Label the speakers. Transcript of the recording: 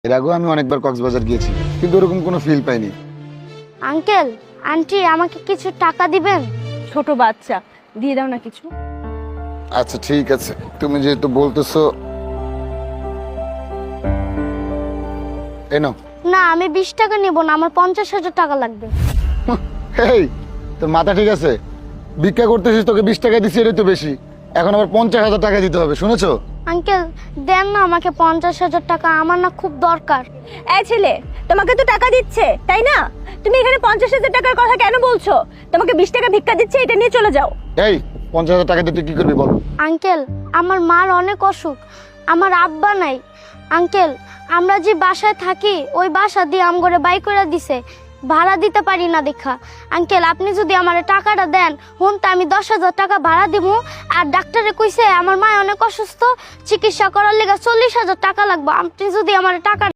Speaker 1: এর আগেও আমি অনেকবার কক্সবাজার গিয়েছি, কিন্তু ওরকম কোনো ফিল পাইনি।
Speaker 2: আঙ্কেল আন্টি আমাকে কিছু টাকা দিবেন?
Speaker 3: ছোট বাচ্চা, দিয়ে দাও না কিছু।
Speaker 1: আচ্ছা ঠিক আছে, তুমি যেহেতু বলতেছো এই নাও।
Speaker 2: না আমি 20 টাকা নেব না, আমার 50,000 টাকা লাগবে।
Speaker 1: এই তোর মাথা ঠিক আছে? ভিক্ষা করতেছিস, তোকে 20 টাকা দিচ্ছি, এটাই তো বেশি। এখন আবার 50,000 টাকা দিতে হবে, শুনেছো?
Speaker 2: আঙ্কেল দেন না আমাকে 50,000 টাকা, আমার না খুব দরকার।
Speaker 3: এই ছেলে, তোমাকে তো টাকা দিচ্ছে তাই না? তুমি এখানে 50,000 টাকার কথা কেন বলছো? তোমাকে 20 টাকা ভিক্ষা দিচ্ছে, এটা নিয়ে চলে যাও।
Speaker 1: এই 50,000 টাকা দিয়ে তুই কি করবি বল?
Speaker 2: আঙ্কেল আমার মার অনেক অসুখ, আমার আব্বা নাই। আঙ্কেল আমরা যে বাসায় থাকি ওই বাসা দিয়ে আমগরে বাই করে দিছে, ভাড়া দিতে পারি না দেখা। আঙ্কেল আপনি যদি আমার টাকাটা দেন হুনতে আমি 10,000 টাকা ভাড়া দিব। আর ডাক্তারে কইছে আমার মা অনেক অসুস্থ, চিকিৎসা করার লেগে 40,000 টাকা লাগবে। আপনি যদি আমার টাকা